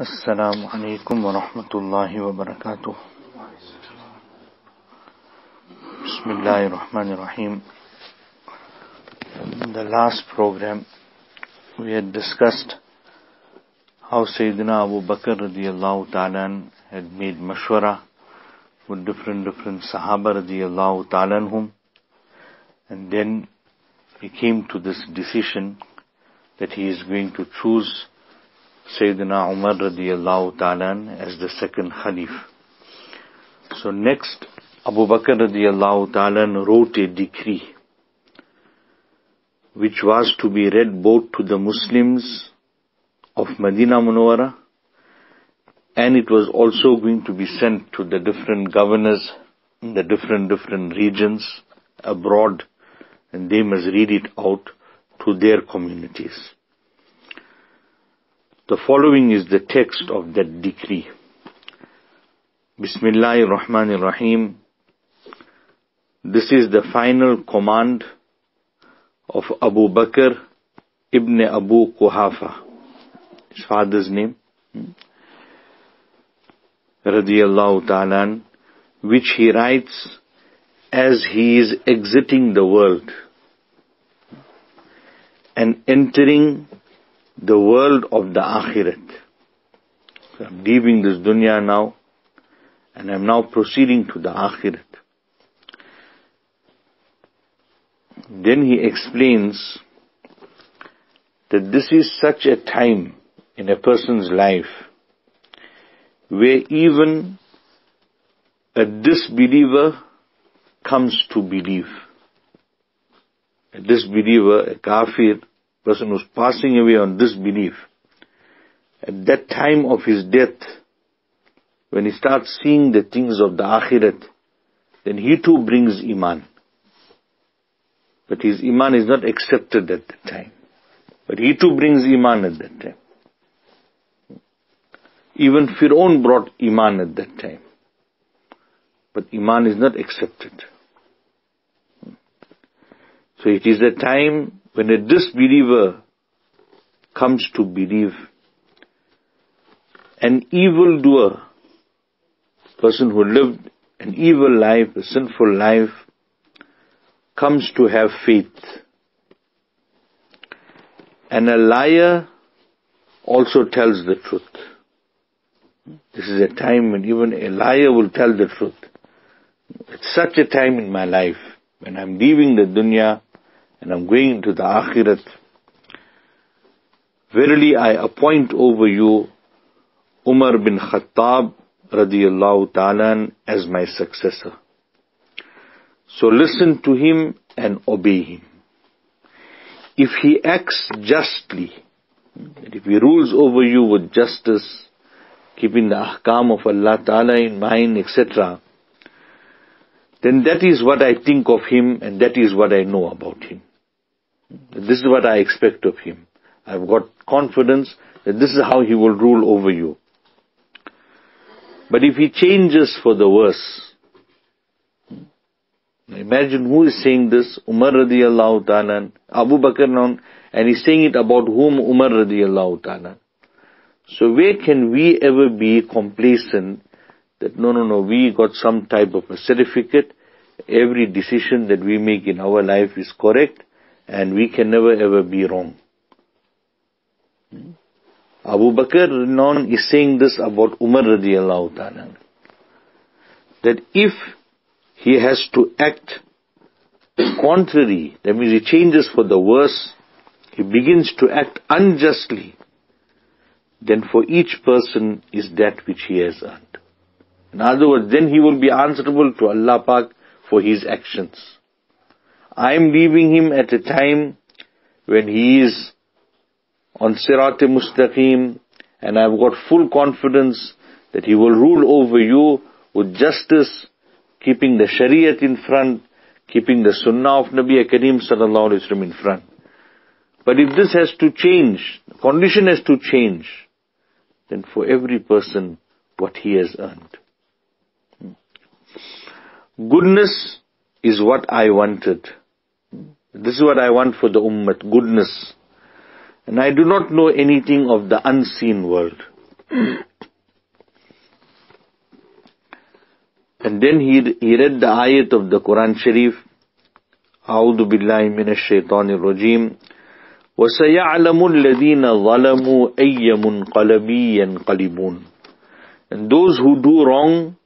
Assalamu alaikum wa rahmatullahi wa barakatuh. Bismillahir Rahmanir Rahim. In the last program, we had discussed how Sayyidina Abu Bakr radiyallahu ta'ala had made mashwara with different Sahaba radiyallahu ta'ala anhum, and then he came to this decision that he is going to choose Sayyidina Umar radiyallahu ta'ala as the second Khalif. So next, Abu Bakr radiyallahu ta'ala wrote a decree which was to be read both to the Muslims of Medina Munawwara, and it was also going to be sent to the different governors in the different regions abroad, and they must read it out to their communities. The following is the text of that decree. Bismillahir Rahmanir Rahim. This is the final command of Abu Bakr ibn Abu Quhafa, his father's name, radiyallahu ta'ala, which he writes as he is exiting the world and entering the world of the Akhirat. So I'm leaving this dunya now, and I'm now proceeding to the Akhirat. Then he explains that this is such a time in a person's life where even a disbeliever comes to believe. A disbeliever, a kafir, person who's passing away on disbelief, at that time of his death, when he starts seeing the things of the Akhirat, then he too brings Iman. But his Iman is not accepted at that time. But he too brings Iman at that time. Even Fir'aun brought Iman at that time. But Iman is not accepted. So it is a time when a disbeliever comes to believe, an evildoer, person who lived an evil life, a sinful life, comes to have faith. And a liar also tells the truth. This is a time when even a liar will tell the truth. It's such a time in my life when I'm leaving the dunya and I'm going into the Akhirat. Verily I appoint over you Umar bin Khattab radiyallahu ta'ala as my successor. So listen to him and obey him. If he acts justly, if he rules over you with justice, keeping the ahkam of Allah ta'ala in mind, etc., then that is what I think of him and that is what I know about him. This is what I expect of him. I've got confidence that this is how he will rule over you. But if he changes for the worse, imagine who is saying this, Umar radiyallahu ta'ala, Abu Bakr, and he's saying it about whom? Umar radiyallahu ta'ala. So where can we ever be complacent that no, we got some type of a certificate, every decision that we make in our life is correct, and we can never ever be wrong. Abu Bakr is saying this about Umar radiyallahu ta'ala, that if he has to act contrary, that means he changes for the worse, he begins to act unjustly, then for each person is that which he has earned. In other words, then he will be answerable to Allah Pak for his actions. I am leaving him at a time when he is on Sirat-e-Mustaqim, and I have got full confidence that he will rule over you with justice, keeping the Shariat in front, keeping the Sunnah of Nabi Kareem sallallahu alaihi wasallam in front. But if this has to change, the condition has to change, then for every person what he has earned. Goodness is what I wanted. This is what I want for the Ummah, goodness. And I do not know anything of the unseen world. And then he read the ayat of the Quran Sharif, A'udhu billahi minash shaitanir rajim, وَسَيَعْلَمُ الَّذِينَ ظَلَمُوا أَيَّ مُنْقَلَبٍ يَنْقَلِبُونَ. And those who do wrong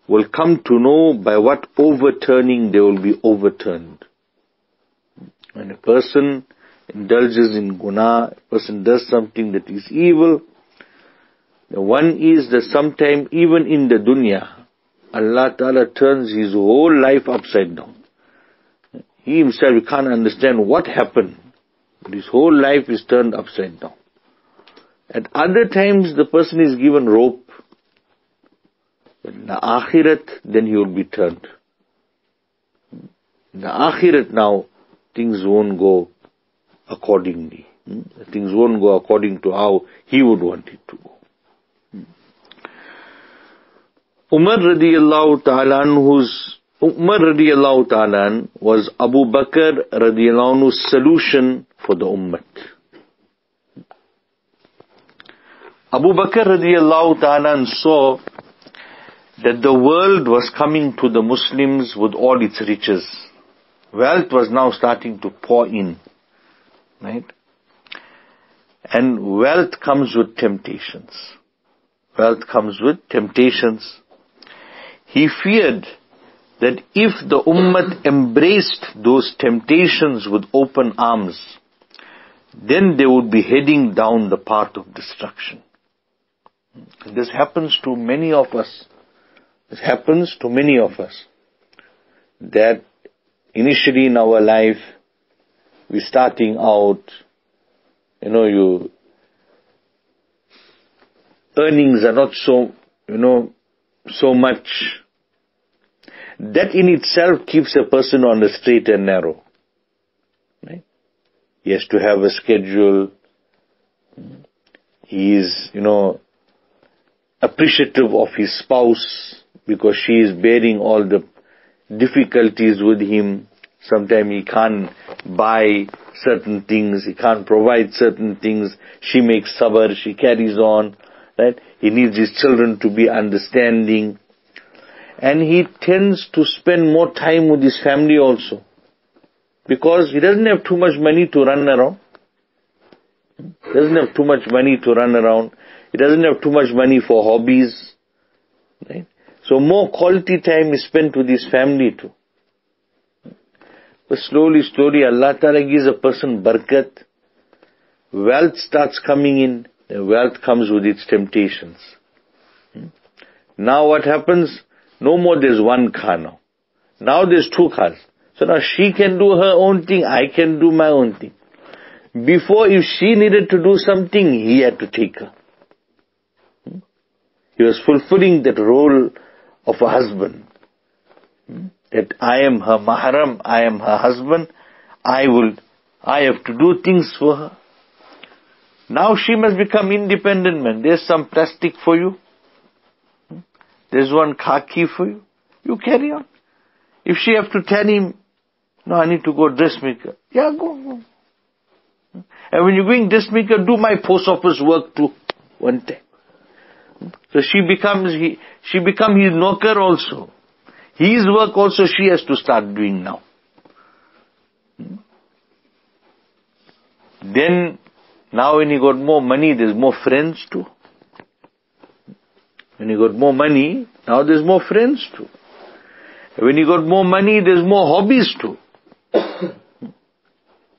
will come to know by what overturning they will be overturned. When a person indulges in guna, a person does something that is evil, the one is that sometime even in the dunya, Allah Ta'ala turns his whole life upside down. He himself can't understand what happened, but his whole life is turned upside down. At other times the person is given rope, but in the akhirat then he will be turned. In the akhirat now, things won't go accordingly. Things won't go according to how he would want it to go. Umar radiyallahu ta'ala was Abu Bakr radiyallahu anhu's solution for the ummah. Abu Bakr radiyallahu ta'ala saw that the world was coming to the Muslims with all its riches. Wealth was now starting to pour in. Right? And wealth comes with temptations. Wealth comes with temptations. He feared that if the ummah embraced those temptations with open arms, then they would be heading down the path of destruction. And this happens to many of us. It happens to many of us. That initially in our life, we're starting out, your earnings are not so much. That in itself keeps a person on the straight and narrow. Right? He has to have a schedule. He is, appreciative of his spouse because she is bearing all the difficulties with him. Sometimes he can't buy certain things, he can't provide certain things. She makes sabr, she carries on. Right? He needs his children to be understanding. And he tends to spend more time with his family also. Because he doesn't have too much money to run around. He doesn't have too much money to run around. He doesn't have too much money for hobbies. Right? So more quality time is spent with his family too. But slowly, Allah Ta'ala gives a person barakat. Wealth starts coming in. The wealth comes with its temptations. Now what happens? No more there's one car now. Now there's two cars. So now she can do her own thing, I can do my own thing. Before, if she needed to do something, he had to take her. He was fulfilling that role of a husband. That I am her mahram, I am her husband, I have to do things for her. Now she must become independent man. There's some plastic for you. There's one khaki for you. You carry on. If she have to tell him, no, I need to go dressmaker. Yeah, go. And when you're going dressmaker, do my post office work too. One time. So she becomes his knocker also. His work also she has to start doing now. Then, now when he got more money, there's more friends too. When he got more money, now there's more friends too. When he got more money, there's more hobbies too.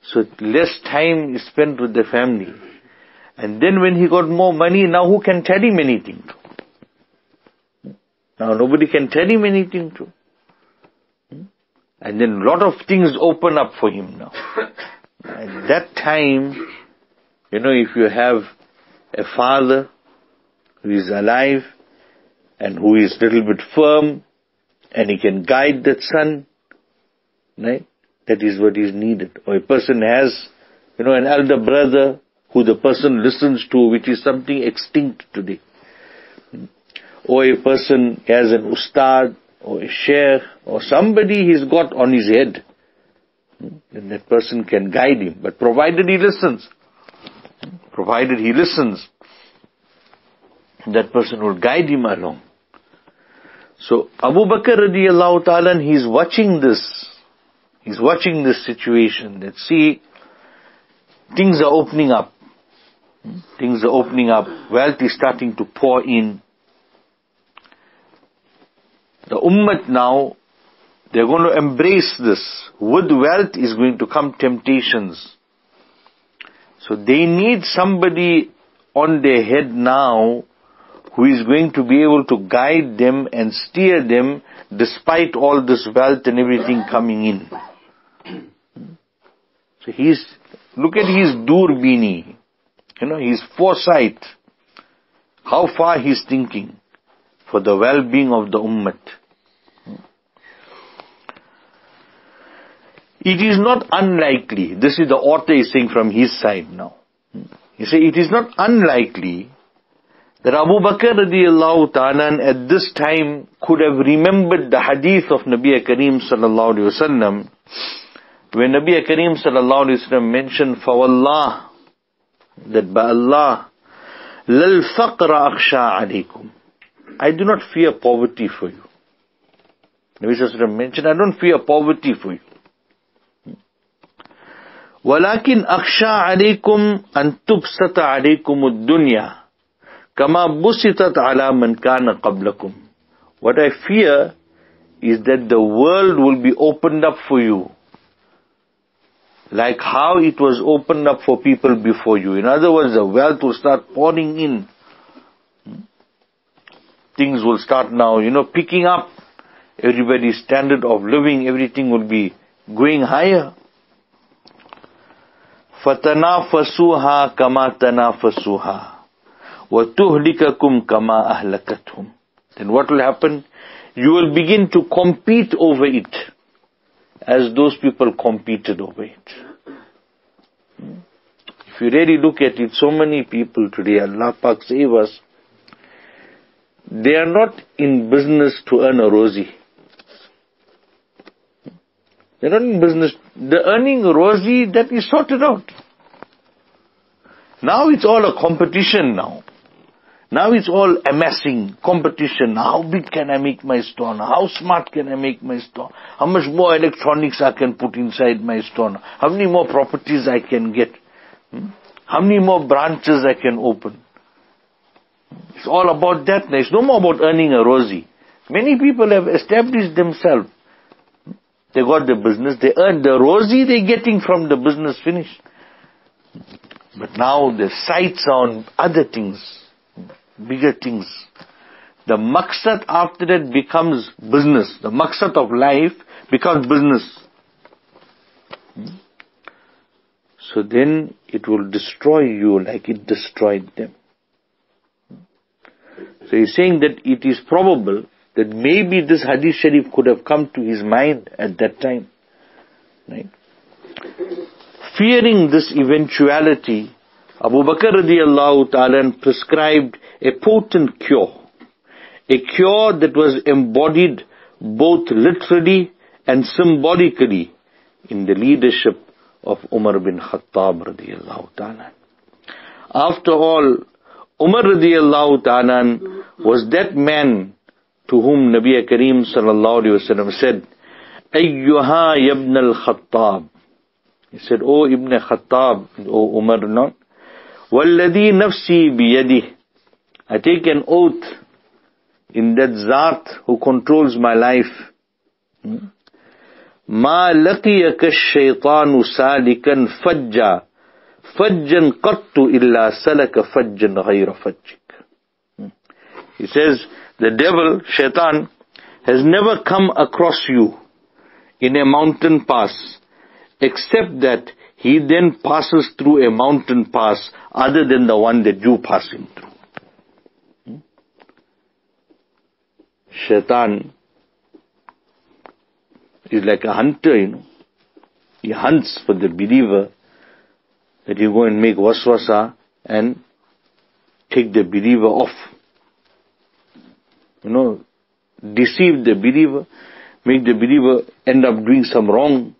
So less time is spent with the family. And then when he got more money, now who can tell him anything to? Now nobody can tell him anything to. And then a lot of things open up for him now. At that time, if you have a father who is alive and who is a little bit firm and he can guide that son, right? That is what is needed. Or a person has, an elder brother who the person listens to, which is something extinct today. Or a person has an ustad or a sheikh or somebody he's got on his head. Then that person can guide him. But provided he listens. that person would guide him along. So Abu Bakr radiallahu ta'ala, he's watching this. He's watching this situation. That see, things are opening up. Things are opening up. Wealth is starting to pour in. The ummah now, they're going to embrace this. With wealth is going to come temptations. So they need somebody on their head now who is going to be able to guide them and steer them despite all this wealth and everything coming in. So look at his durbini, his foresight, how far he's thinking for the well-being of the ummah. It is not unlikely, this is the author is saying from his side now. He said, it is not unlikely that Abu Bakr radiallahu ta'ala at this time could have remembered the hadith of Nabi Kareem sallallahu alayhi wa sallam, when Nabi Kareem sallallahu alayhi wa sallam mentioned, فَوَاللَّهِ, that by Allah, لَلْ فَقْرَ أَخْشَى عَلَيْكُمْ, I do not fear poverty for you. Nabi sallallahu alayhi wa sallam mentioned, I don't fear poverty for you. وَلَكِنْ أَخْشَى عَلَيْكُمْ أَن تُبْسَطَ عَلَيْكُمُ الدُّنْيَا كَمَا بُسِطَتْ عَلَى مَنْ كَانَ قَبْلَكُمْ. What I fear is that the world will be opened up for you, like how it was opened up for people before you. In other words, the wealth will start pouring in. Things will start now, picking up. Everybody's standard of living, everything will be going higher. فَتَنَافَسُوهَا كَمَا تَنَافَسُوهَا وَتُهْلِكَكُمْ كَمَا أَهْلَكَتْهُمْ. Then what will happen? You will begin to compete over it, as those people competed over it. If you really look at it, so many people today, Allah Pak save us, they are not in business to earn a rosy. They're not in business. The earning rosy, that is sorted out. Now it's all a competition now. Now it's all amassing, competition. How big can I make my store? How smart can I make my store? How much more electronics I can put inside my store? How many more properties I can get? How many more branches I can open? It's all about that. It's no more about earning a rosy. Many people have established themselves. They got the business, they earn the rosy they're getting from the business finished. But now the sights are on other things, bigger things. The maqsad after that becomes business. The maqsad of life becomes business. So then it will destroy you like it destroyed them. So he's saying that it is probable that maybe this hadith sharif could have come to his mind at that time. Right? Fearing this eventuality, Abu Bakr radiallahu ta'ala prescribed a potent cure. A cure that was embodied both literally and symbolically in the leadership of Umar bin Khattab radiallahu ta'ala. After all, Umar radiallahu ta'ala was that man to whom Nabi Kareem sallallahu alayhi wa sallam said, Ayyuha ibn al-Khattab. He said, O Ibn Khattab, O Umar, not. Walladhi nafsi biyadih. I take an oath in that Zat who controls my life. Ma laqiyaka ash-shaytanu salikan fajjan qattu illa salaka fajjan ghayra fajjik. He says, the devil, shaitan, has never come across you in a mountain pass, except that he then passes through a mountain pass other than the one that you passing through. Shaitan is like a hunter, He hunts for the believer, that you go and make waswasa and take the believer off. Deceive the believer, make the believer end up doing some wrong.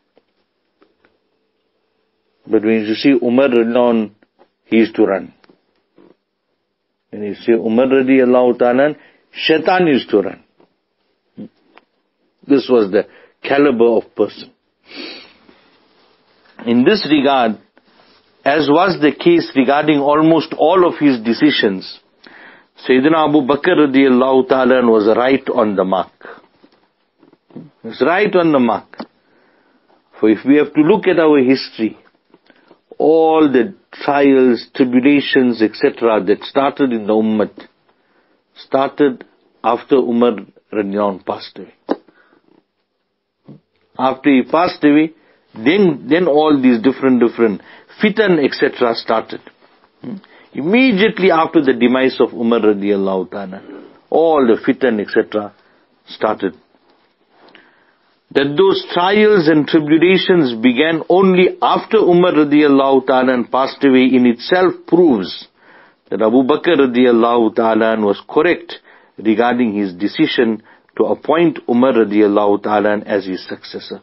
But when you see Umar run, he used to run. When you say Umar radiallahu ta'ala, shaitan used to run. This was the caliber of person. In this regard, as was the case regarding almost all of his decisions, Sayyidina Abu Bakr radiallahu ta'ala was right on the mark. He was right on the mark. For if we have to look at our history, all the trials, tribulations, etc. that started in the Ummah, started after Umar radiallahu passed away. After he passed away, then all these different fitan, etc. started. Immediately after the demise of Umar radiallahu ta'ala, all the fitan, etc. started. That those trials and tribulations began only after Umar radiallahu ta'ala passed away in itself proves that Abu Bakr radiallahu ta'ala was correct regarding his decision to appoint Umar radiallahu ta'ala as his successor.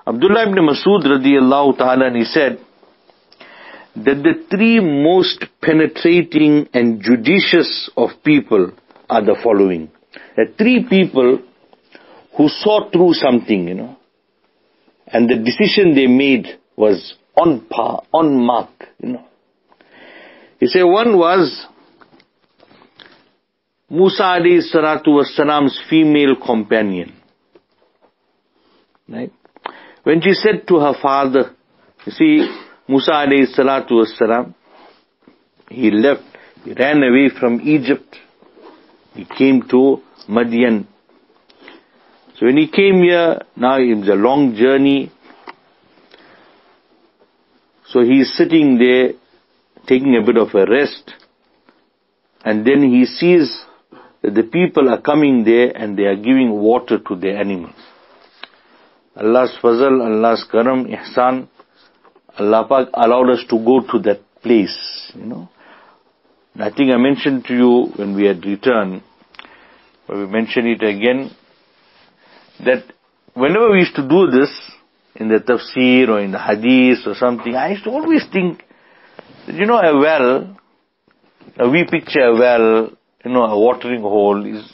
Abdullah ibn Masud radiallahu ta'ala, he said that the three most penetrating and judicious of people are the following. The three people who saw through something, and the decision they made was on par, on mark, He said one was Musa alayhi salatu wassalam's female companion. Right? When she said to her father, you see, Musa alayhi salatu wassalam, he left, he ran away from Egypt, he came to Madian. So when he came here, now it was a long journey. So he is sitting there, taking a bit of a rest. And then he sees that the people are coming there and they are giving water to their animals. Allah's fazal, Allah's karam, ihsan, Allah Pak allowed us to go to that place, I think I mentioned to you when we had returned, but we mention it again, that whenever we used to do this, in the tafsir or in the hadith or something, I used to always think that, a well, we picture a well, a watering hole is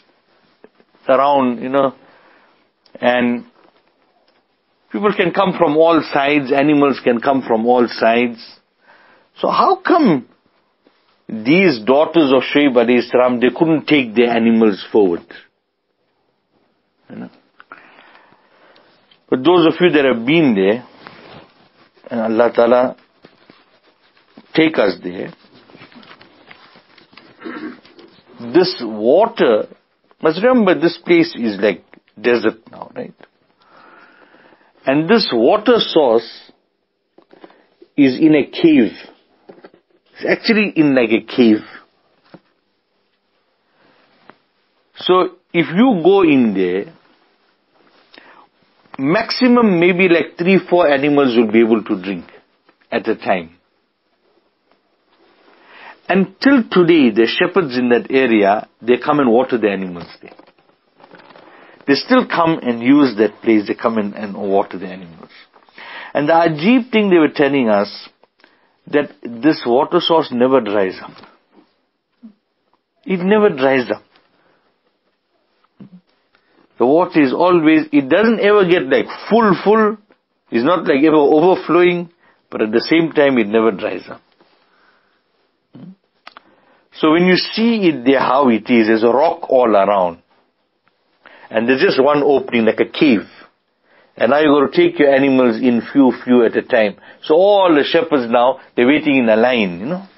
around, and people can come from all sides, animals can come from all sides. So how come these daughters of Shuaib alayhi salam, they couldn't take their animals forward? But those of you that have been there, and Allah Ta'ala take us there, this water, must remember this place is like desert now, right? And this water source is in a cave. It's actually in like a cave. So if you go in there, maximum maybe like 3-4 animals will be able to drink at a time. Until today, the shepherds in that area, they come and water the animals there. They still come and use that place, they come in and water the animals. And the ajib thing they were telling us, that this water source never dries up. It never dries up. The water is always, it doesn't ever get like full. It's not like ever overflowing, but at the same time it never dries up. So when you see it there how it is, there's a rock all around. And there's just one opening like a cave. And now you're going to take your animals in few at a time. So all the shepherds now, they're waiting in a line,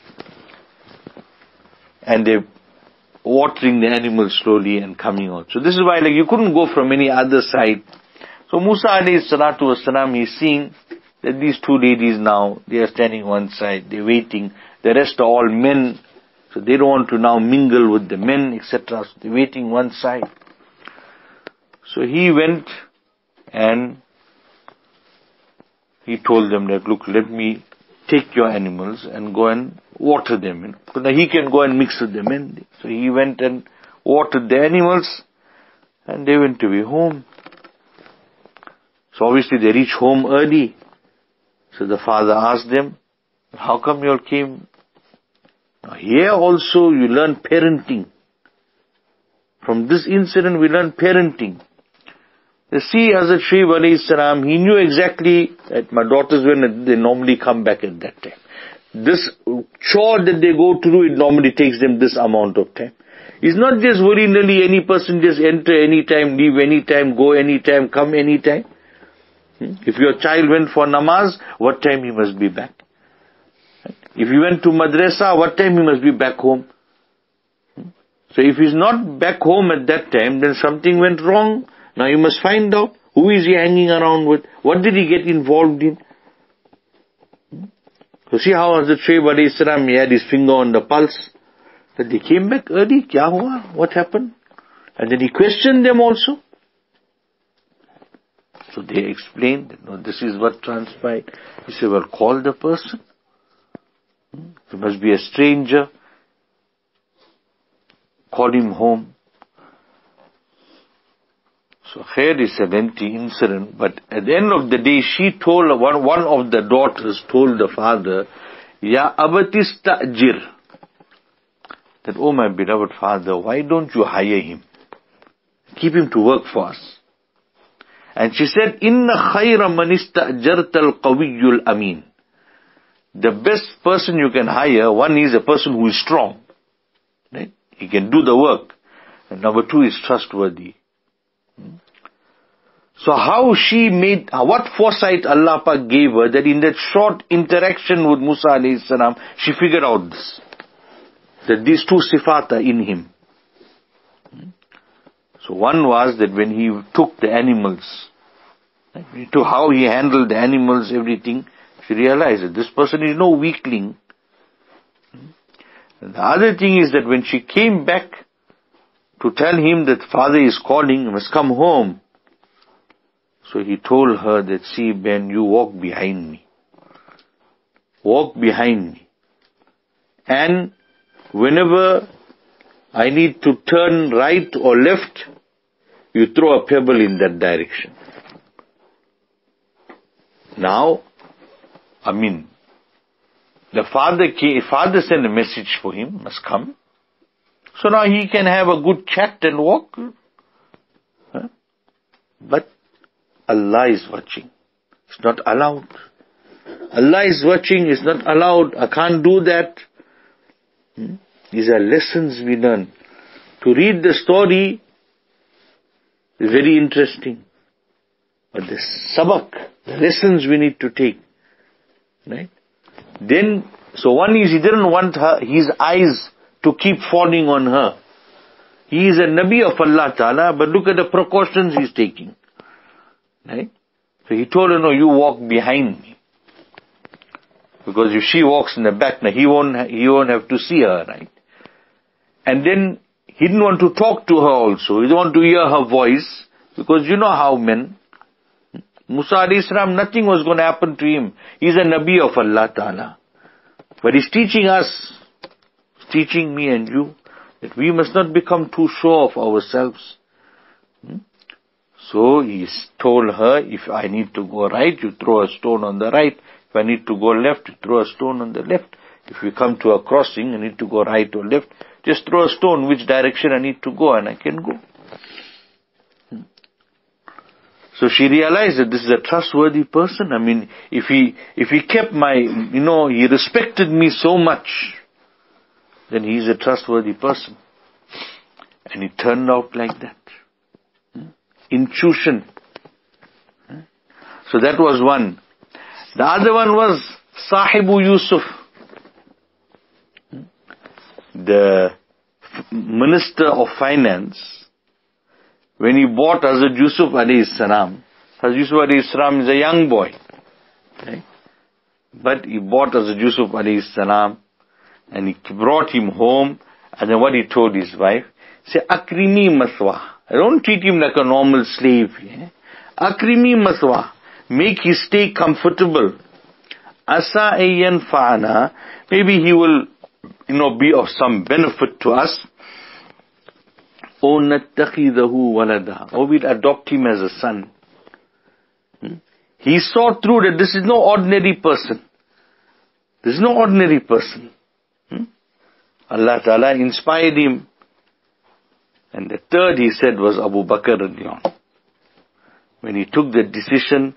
And they're watering the animals slowly and coming out. So this is why you couldn't go from any other side. So Musa alayhi salatu wasalam, he's seeing that these two ladies now, they are standing one side, they're waiting. The rest are all men. So they don't want to now mingle with the men, etc. So they're waiting one side. So he went and he told them that, look, let me take your animals and go and water them. So now he can go and mix with the men. So he went and watered the animals and they went away home. So obviously they reached home early. So the father asked them, how come you all came Now here also you learn parenting. From this incident we learn parenting. You see, Hazrat Shuaib alayhi salam, he knew exactly that my daughters, when they normally come back at that time. This chore that they go to do, it normally takes them this amount of time. It's not just willy-nilly, any person just enter anytime, leave anytime, go anytime, come anytime. If your child went for namaz, what time he must be back? If he went to madrasa, what time he must be back home? So if he's not back home at that time, then something went wrong. Now you must find out, who is he hanging around with? What did he get involved in? So see how Hazrat Shuaib alayhi salam, he had his finger on the pulse. That they came back early, kya hua? What happened? And then he questioned them also. So they explained, no, this is what transpired. He said, well, call the person. He must be a stranger. Call him home. So here is a lengthy incident, but at the end of the day, she told, one of the daughters told the father, Ya abatistajir, that, oh my beloved father, why don't you hire him? Keep him to work for us. And she said, Inna khayra man istajarta al-qawiyyul amin. The best person you can hire, one is a person who is strong. Right? He can do the work. And number two is trustworthy. So how she made, what foresight Allah Pak gave her, that in that short interaction with Musa alayhi salam, she figured out this. That these two sifat are in him. So one was that when he took the animals, to how he handled the animals, everything, she realized that this person is no weakling. And the other thing is that when she came back to tell him that father is calling, you must come home. So he told her that, see Ben, you walk behind me. Walk behind me. And whenever I need to turn right or left, you throw a pebble in that direction. Now, the father sent a message for him, must come. So now he can have a good chat and walk. But Allah is watching. It's not allowed. Allah is watching, it's not allowed. I can't do that. These are lessons we learn. To read the story is very interesting. But the sabak, the lessons we need to take. Right? Then, so one is, he didn't want his eyes to keep falling on her. He is a Nabi of Allah Ta'ala, but look at the precautions he's taking. Right? So he told her, no, you walk behind me. Because if she walks in the back, now he won't have to see her, right? And then he didn't want to talk to her also. He didn't want to hear her voice, because you know how men, Musa alayhi salam, nothing was going to happen to him. He's a Nabi of Allah Ta'ala. But he's teaching us, teaching me and you, that we must not become too sure of ourselves. So he told her, if I need to go right, you throw a stone on the right. If I need to go left, you throw a stone on the left. If we come to a crossing, I need to go right or left, just throw a stone which direction I need to go and I can go. So she realized that this is a trustworthy person. If he kept he respected me so much, then he is a trustworthy person. And it turned out like that. Intuition. So that was one. The other one was Sahibu Yusuf, the Minister of Finance. When he bought Hazrat Yusuf alayhi salam, Hazrat Yusuf alayhi salam is a young boy. Right? But he bought Hazrat Yusuf alayhi salam and he brought him home, and then what he told his wife, say, Akrimi maswa. I don't treat him like a normal slave. Akrimi maswa. Make his stay comfortable. Asa ayyan fa'ana. Maybe he will, be of some benefit to us. O nattakhidahu walada. Or we'll adopt him as a son. He saw through that this is no ordinary person. This is no ordinary person. Allah Ta'ala inspired him. And the third he said was Abu Bakr radiallahu anhu. When he took the decision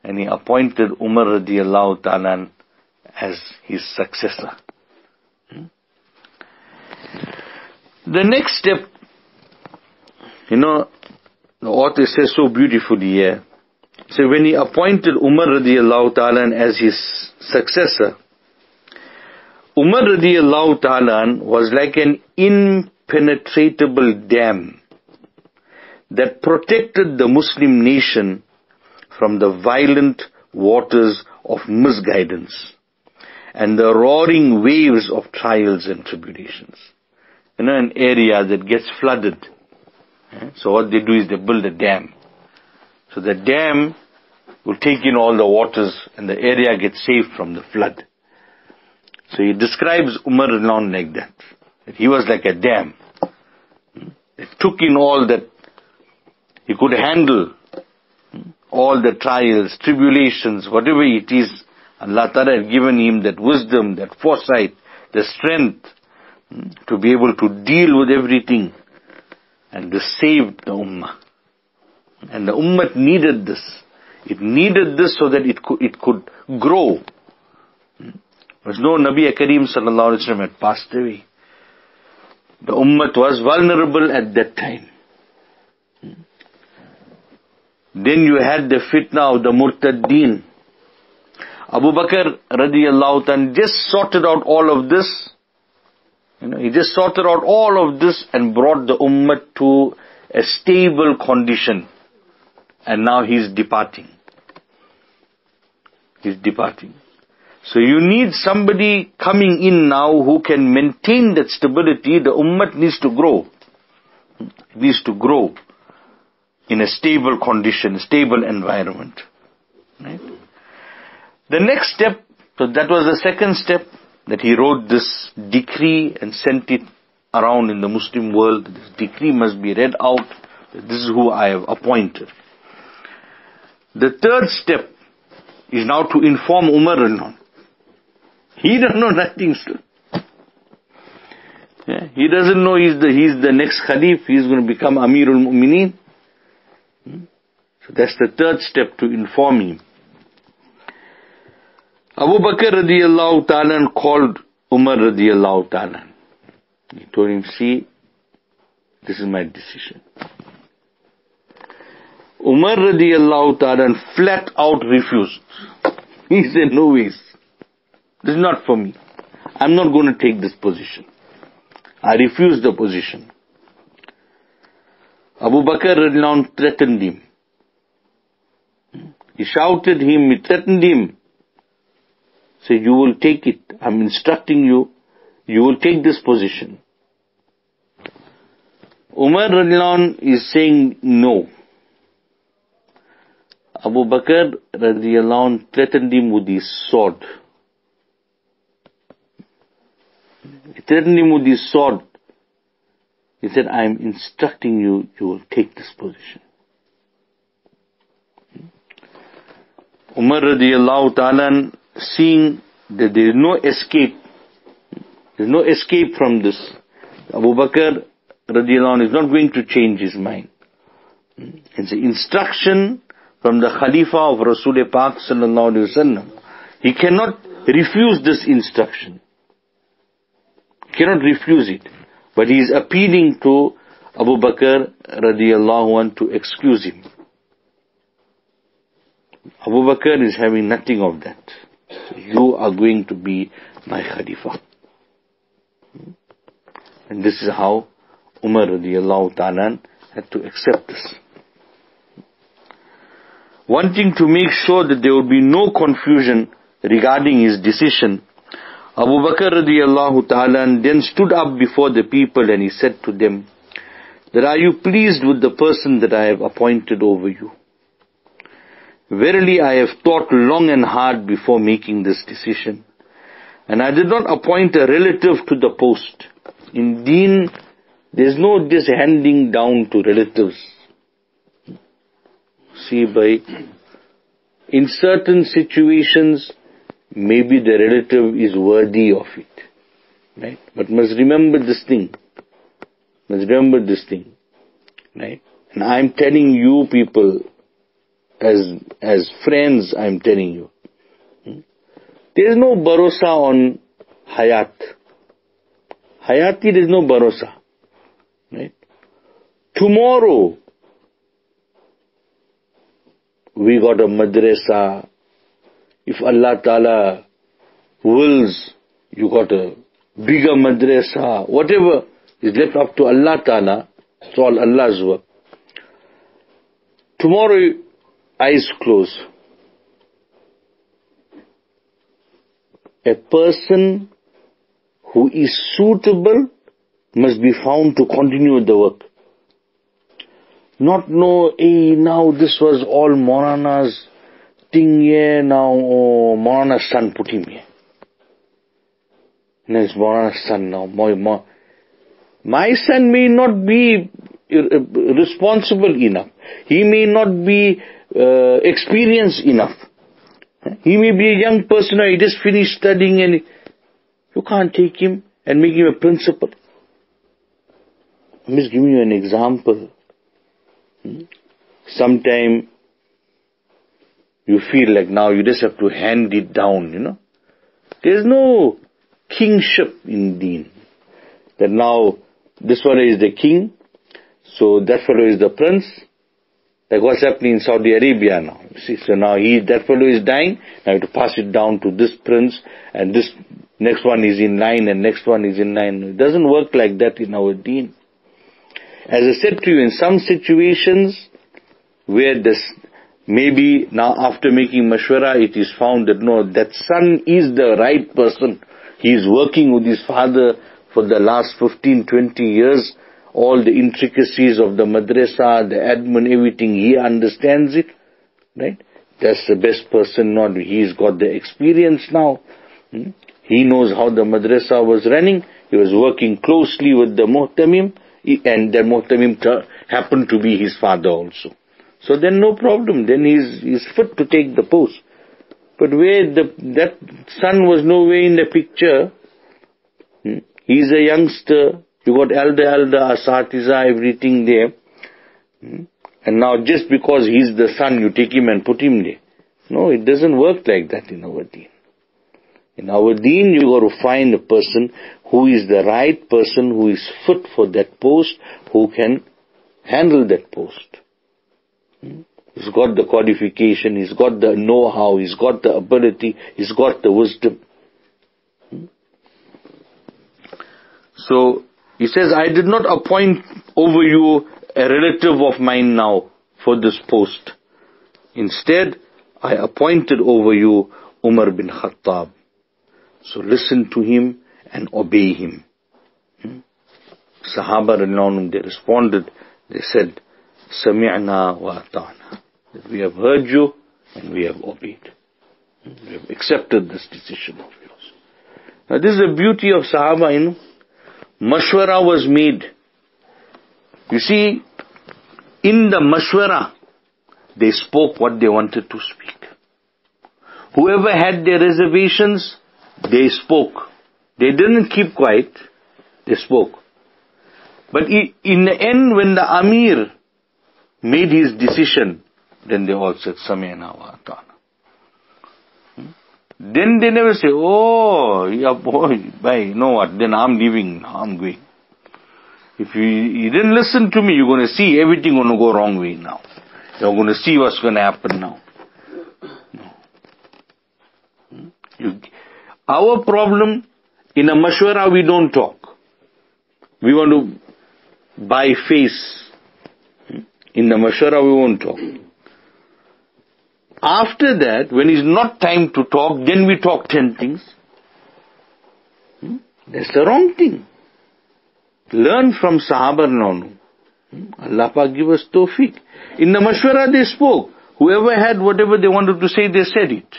and he appointed Umar radiallahu ta'ala as his successor. The next step, the author says so beautifully here. So when he appointed Umar radiallahu ta'ala as his successor, Umar radiallahu ta'ala was like an impenetrable dam that protected the Muslim nation from the violent waters of misguidance and the roaring waves of trials and tribulations. An area that gets flooded. So what they do is they build a dam. So the dam will take in all the waters and the area gets saved from the flood. So he describes Umar like that. That he was like a dam. It took in all that he could handle, all the trials, tribulations, whatever it is. Allah Ta'ala had given him that wisdom, that foresight, the strength to be able to deal with everything. And this saved the Ummah. And the Ummah needed this. It needed this so that it could grow. There was no Nabi Kareem sallallahu alaihi wasallam had passed away. The Ummah was vulnerable at that time. Then you had the fitna of the Murtaddeen. Abu Bakr radiallahu ta'ala just sorted out all of this. He just sorted out all of this and brought the Ummah to a stable condition. And now he's departing. He's departing. So you need somebody coming in now who can maintain that stability. The Ummah needs to grow. It needs to grow in a stable condition, stable environment. Right? The next step, so that was the second step, that he wrote this decree and sent it around in the Muslim world. This decree must be read out. This is who I have appointed. The third step is now to inform Umar. He doesn't know nothing still. He doesn't know he's the next Khalif. He's going to become Amirul Mu'mineen. So that's the third step, to inform him. Abu Bakr radiallahu ta'ala called Umar radiallahu ta'ala. He told him, see, this is my decision. Umar radiallahu ta'ala flat out refused. He said, no ways. This is not for me. I'm not going to take this position. I refuse the position. Abu Bakr radiallahu anhu threatened him. He shouted him, he threatened him. Said, you will take it. I'm instructing you. You will take this position. Umar radiallahu anhu is saying no. Abu Bakr radiallahu anhu threatened him with his sword. He threatened him with his sword. He said, I am instructing you, you will take this position. Umar radiallahu ta'ala, seeing that there is no escape, from this. Abu Bakr radiallahu anhu is not going to change his mind. It's an instruction from the Khalifa of Rasul Pak sallallahu alaihi wasallam. He cannot refuse this instruction. He cannot refuse it. But he is appealing to Abu Bakr radiallahu anhu to excuse him. Abu Bakr is having nothing of that. You are going to be my Khalifa. And this is how Umar radiallahu ta'ala had to accept this. Wanting to make sure that there would be no confusion regarding his decision, Abu Bakr radiallahu ta'ala then stood up before the people and he said to them, that are you pleased with the person that I have appointed over you? Verily I have thought long and hard before making this decision, and I did not appoint a relative to the post. In Deen, there's no just handing down to relatives. See, in certain situations, maybe the relative is worthy of it. Right? But must remember this thing. Must remember this thing. Right? And I'm telling you people, as friends, I'm telling you. There is no bharosa on hayat. Hayati, there is no bharosa. Right? Tomorrow, we got a madrasa. If Allah Ta'ala wills, you got a bigger madrasa. Whatever is left up to Allah Ta'ala, it's all Allah's work. Tomorrow, eyes closed. A person who is suitable must be found to continue the work. Not know, hey, now this was all Maulana's thing here, now Maulana's son put him here. Now it's Maulana's son now. My son may not be responsible enough. He may not be experienced enough. He may be a young person or he just finished studying and you can't take him and make him a principal. I'm just giving you an example. Sometime you feel like now you just have to hand it down, There's no kingship in Deen. That now this fellow is the king, so that fellow is the prince. Like what's happening in Saudi Arabia now. See, so now that fellow is dying, now you have to pass it down to this prince, and this next one is in line, and next one is in line. It doesn't work like that in our Deen. As I said to you, in some situations where maybe now after making mashwara, it is found that no, that son is the right person. He is working with his father for the last 15, 20 years. All the intricacies of the madrasa, the admin, everything, he understands it. Right? That's the best person, not he's got the experience now. He knows how the madrasa was running. He was working closely with the muhtamim, and the muhtamim happened to be his father also. So then no problem. Then he's fit to take the post. But where that son was nowhere in the picture, he's a youngster, you got elder, asatiza, everything there. And now just because he's the son, you take him and put him there. No, it doesn't work like that in our Deen. In our Deen, you got to find a person who is the right person, who is fit for that post, who can handle that post. He's got the qualification, he's got the know-how, he's got the ability, he's got the wisdom. So, he says, I did not appoint over you a relative of mine now for this post. Instead, I appointed over you Umar bin Khattab. So listen to him and obey him. Sahaba, they responded, they said, Sami'na wa ata'na. We have heard you and we have obeyed. We have accepted this decision of yours. Now this is the beauty of Sahaba, Mashwara was made. You see, in the mashwara, they spoke what they wanted to speak. Whoever had their reservations, they spoke. They didn't keep quiet, they spoke. But in the end, when the Amir made his decision, then they all said, Sami'na wa ata'na. Then they never say, oh, yeah, boy, bye, you know what, then I'm leaving, I'm going. If you didn't listen to me, you're going to see everything going to go wrong way now. You're going to see what's going to happen now. No. Our problem, in a mashwara, we don't talk. We want to buy face. In the mashwara, we won't talk. After that, when it's not time to talk, then we talk 10 things. That's the wrong thing. Learn from Sahaba now. Allah Pak give us tawfiq. In the mashwara they spoke. Whoever had whatever they wanted to say, they said it.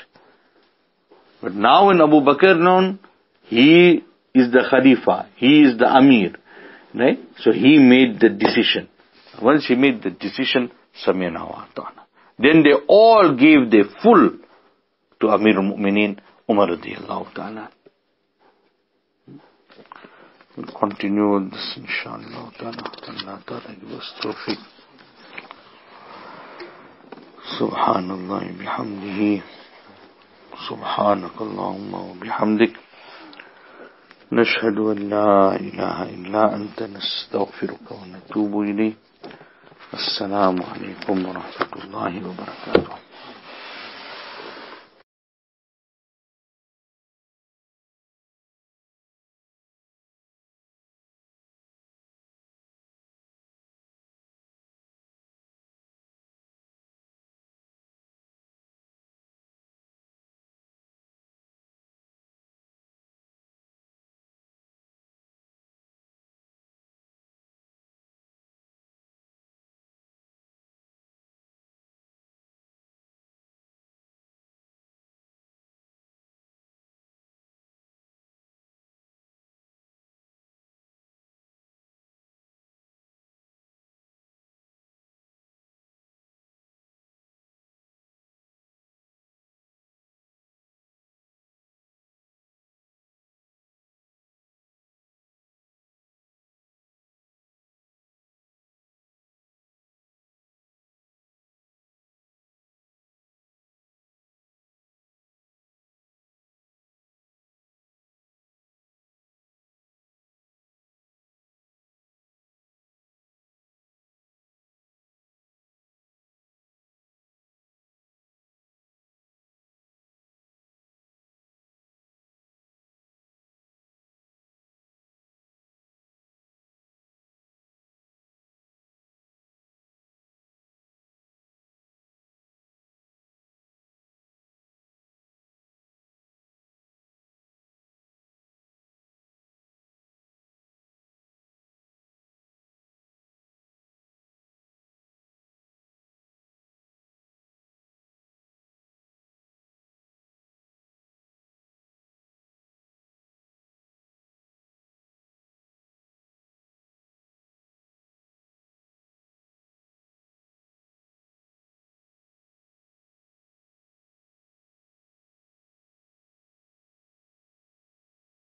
But now in Abu Bakr now, he is the Khalifa. He is the Amir. Right? So he made the decision. Once he made the decision, Sami'na wa ata'na. Then they all gave their full to Amir al-Mu'mineen, Umar radiyallahu ta'ala. We'll continue with this inshallah ta'ala. Allah ta'ala give us tawfiq. Subhanallah bihamdihi. Subhanakallahumma wa bihamdik. Nashhadu an la ilaha illa anta nastaghfiruka wa natubu ilayk. Assalamu alaikum wa rahmatullahi wa barakatuh.